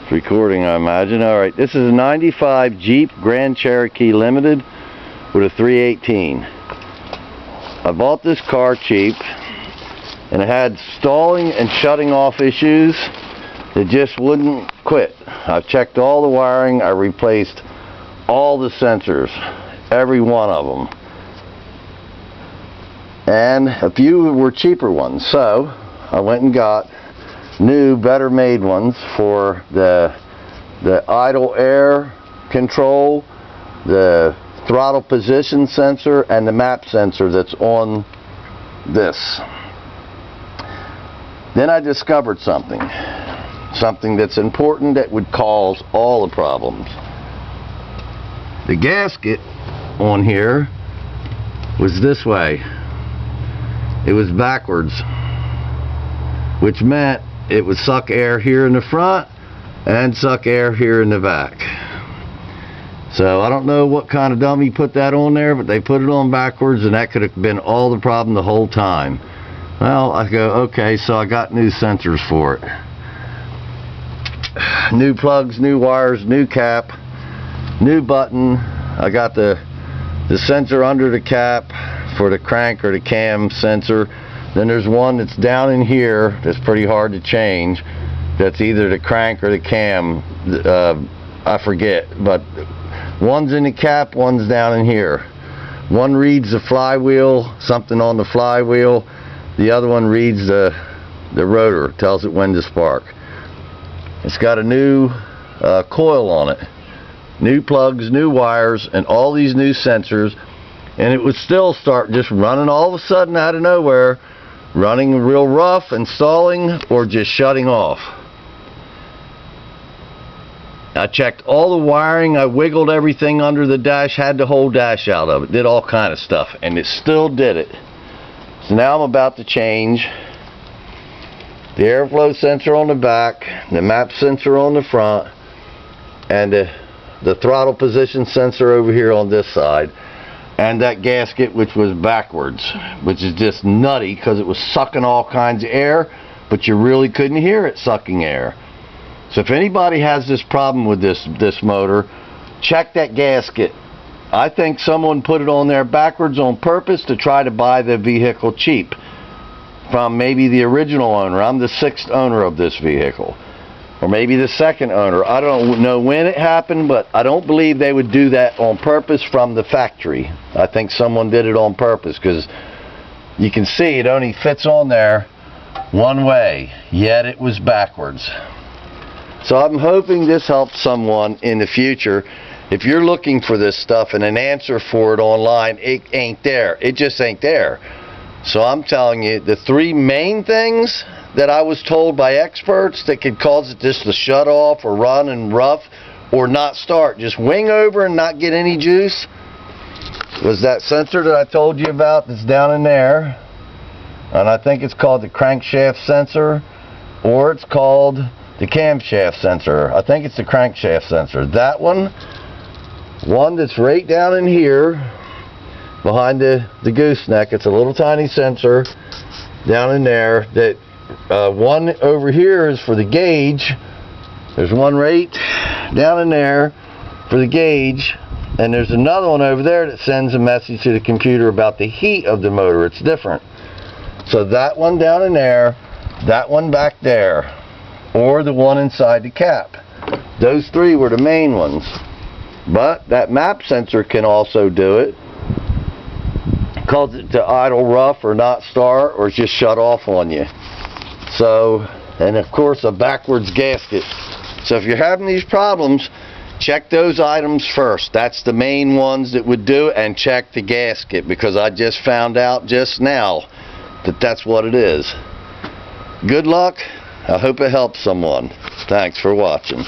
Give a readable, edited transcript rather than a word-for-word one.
It's recording, I imagine. Alright, this is a 95 Jeep Grand Cherokee Limited with a 318. I bought this car cheap, and it had stalling and shutting off issues. It just wouldn't quit. I've checked all the wiring. I replaced all the sensors, every one of them. And a few were cheaper ones, so I went and got new, better made ones for the idle air control, the throttle position sensor, and the map sensor that's on this. Then I discovered something that's important that would cause all the problems. The gasket on here was this way. It was backwards, which meant it would suck air here in the front and suck air here in the back. So I don't know what kind of dummy put that on there, but they put it on backwards, and that could have been all the problem the whole time. Well, I go, okay, so I got new sensors for it. New plugs, new wires, new cap, new button. I got the sensor under the cap for the crank or the cam sensor. Then there's one that's down in here that's pretty hard to change. That's either the crank or the cam. I forget, but one's in the cap, one's down in here. One reads the flywheel, something on the flywheel. The other one reads the rotor, tells it when to spark. It's got a new coil on it. New plugs, new wires, and all these new sensors. And it would still start just running all of a sudden out of nowhere, running real rough and stalling, or just shutting off. I checked all the wiring, I wiggled everything under the dash, had the whole dash out of it, did all kind of stuff, and it still did it. So now I'm about to change the airflow sensor on the back, the map sensor on the front, and the throttle position sensor over here on this side, and that gasket, which was backwards, which is just nutty because it was sucking all kinds of air, but you really couldn't hear it sucking air. So if anybody has this problem with this motor, check that gasket. I think someone put it on there backwards on purpose to try to buy the vehicle cheap from maybe the original owner. I'm the 6th owner of this vehicle, or maybe the 2nd owner. I don't know when it happened, but I don't believe they would do that on purpose from the factory. I think someone did it on purpose, because you can see it only fits on there one way, yet it was backwards. So I'm hoping this helps someone in the future. If you're looking for this stuff and an answer for it online, it ain't there. It just ain't there. So I'm telling you, the 3 main things that I was told by experts that could cause it just to shut off or run and rough or not start, just wing over and not get any juice, was that sensor that I told you about that's down in there. And I think it's called the crankshaft sensor, or it's called the camshaft sensor. I think it's the crankshaft sensor. That one that's right down in here behind the gooseneck. It's a little tiny sensor down in there. That one over here is for the gauge. There's one right down in there for the gauge, and there's another one over there that sends a message to the computer about the heat of the motor. It's different. So that one down in there, that one back there, or the one inside the cap. Those 3 were the main ones. But that map sensor can also do it. Cause it to idle rough or not start or just shut off on you. So, and of course a backwards gasket. So if you're having these problems, check those items first. That's the main ones that would do it, and check the gasket, because I just found out just now that that's what it is. Good luck. I hope it helps someone. Thanks for watching.